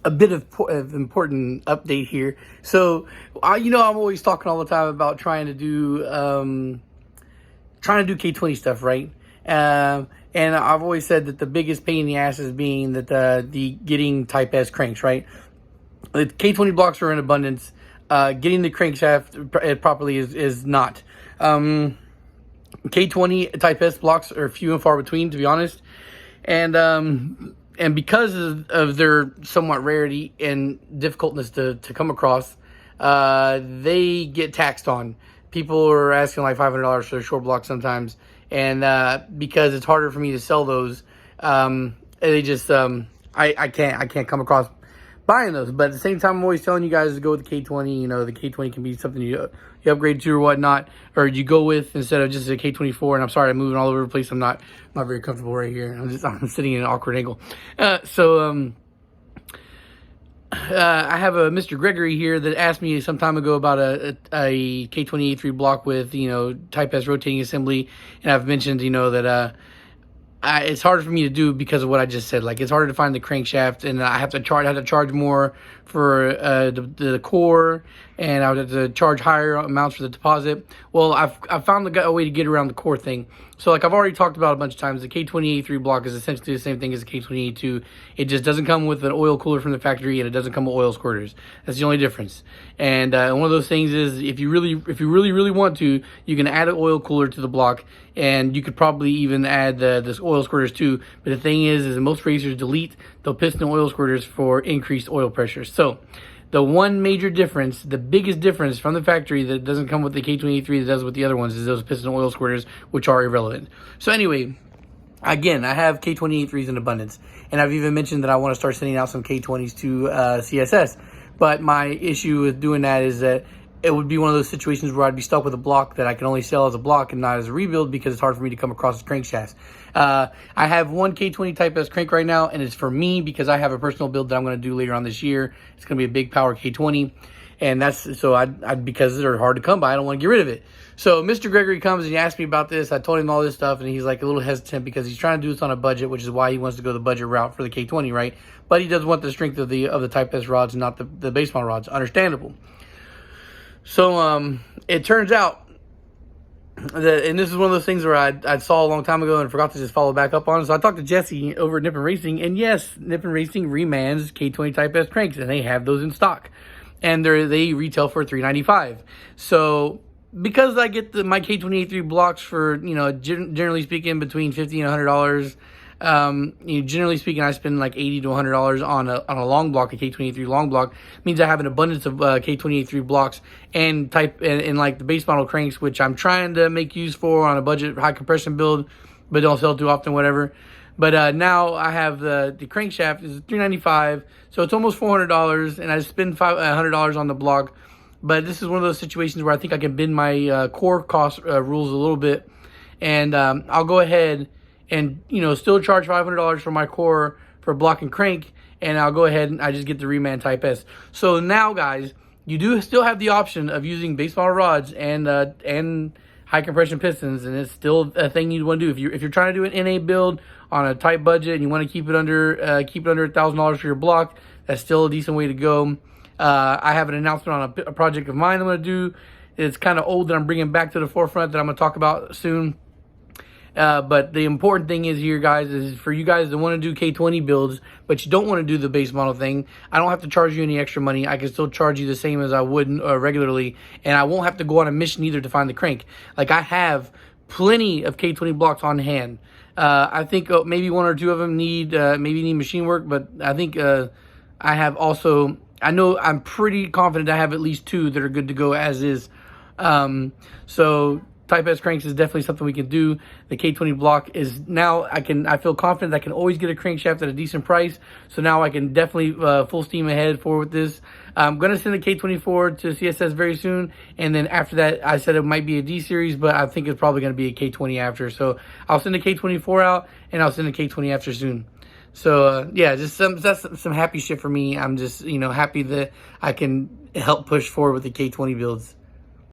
a bit of important update here. So, I'm always talking all the time about trying to do K20 stuff, right? And I've always said that the biggest pain in the ass is being that the getting Type S cranks, right? The K20 blocks are in abundance. Getting the crankshaft properly is not. K20 Type S blocks are few and far between, to be honest. And because of their somewhat rarity and difficultness to come across, they get taxed on. People are asking like $500 for a short block sometimes, and because it's harder for me to sell those, they just I can't come across buying those. But at the same time, I'm always telling you guys to go with the K20. The K20 can be something you upgrade to or whatnot, or you go with instead of just a K24. And I'm sorry, I'm moving all over the place. I'm not very comfortable right here. I'm sitting in an awkward angle. I have a Mr. Gregory here that asked me some time ago about a K283 block with Type S rotating assembly, and I've mentioned that it's harder for me to do because of what I just said. Like, it's harder to find the crankshaft, and I have to charge more for the core, and I would have to charge higher amounts for the deposit. Well, I've found a way to get around the core thing. So, like I've already talked about a bunch of times, the K283 block is essentially the same thing as the K282. It just doesn't come with an oil cooler from the factory, and it doesn't come with oil squirters. That's the only difference. And one of those things is, if you really want to, you can add an oil cooler to the block, and you could probably even add this oil squirters too. But the thing is most racers delete the piston oil squirters for increased oil pressure. So the one major difference, the biggest difference from the factory that doesn't come with the K283 that does with the other ones, is those piston oil squirters, which are irrelevant. So anyway, again, I have K283s in abundance, and I've even mentioned that I want to start sending out some K20s to CSS. But my issue with doing that is that it would be one of those situations where I'd be stuck with a block that I can only sell as a block and not as a rebuild, because it's hard for me to come across the crankshaft. I have one K20 Type S crank right now, and it's for me because I have a personal build that I'm going to do later on this year. It's going to be a big power K20, and that's so because they're hard to come by, I don't want to get rid of it. So Mr. Gregory comes and he asked me about this. I told him all this stuff, and he's like a little hesitant because he's trying to do this on a budget, which is why he wants to go the budget route for the K20, right? But he does want the strength of the Type S rods and not the base model rods. Understandable. So it turns out that, and this is one of those things where I saw a long time ago and forgot to just follow back up on. So I talked to Jesse over at Nippon Racing, and yes, Nippon Racing remans K20 Type S cranks, and they have those in stock, and they retail for $395. So because I get my K283 blocks for generally speaking between $50 and $100. Generally speaking, I spend like $80 to $100 on a long block, a K283 long block. Means I have an abundance of K283 blocks and like the base model cranks, which I'm trying to make use for on a budget high compression build, but don't sell too often, whatever. But now I have the crankshaft is $395, so it's almost $400, and I spend $100 on the block. But this is one of those situations where I think I can bend my core cost rules a little bit, and I'll go ahead and still charge $500 for my core for block and crank, and I'll go ahead and I just get the reman Type S. So now, guys, you do still have the option of using base model rods and high compression pistons, and it's still a thing you want to do if you're trying to do an NA build on a tight budget and you want to keep it under $1,000 for your block. That's still a decent way to go. I have an announcement on a project of mine I'm going to do. It's kind of old that I'm bringing back to the forefront that I'm going to talk about soon. But the important thing is here, guys, is for you guys that want to do K20 builds, but you don't want to do the base model thing, I don't have to charge you any extra money. I can still charge you the same as I would regularly, and I won't have to go on a mission either to find the crank. Like, I have plenty of K20 blocks on hand. I think maybe one or two of them need machine work, but I think I have also, I'm pretty confident I have at least two that are good to go as is. So Type S cranks is definitely something we can do. The K20 block is now, I feel confident I can always get a crankshaft at a decent price. So now I can definitely full steam ahead forward with this. I'm going to send the K24 to CSS very soon. And then after that, I said it might be a D series, but I think it's probably going to be a K20 after. So I'll send the K24 out, and I'll send the K20 after soon. So yeah, just that's some happy shit for me. I'm just happy that I can help push forward with the K20 builds.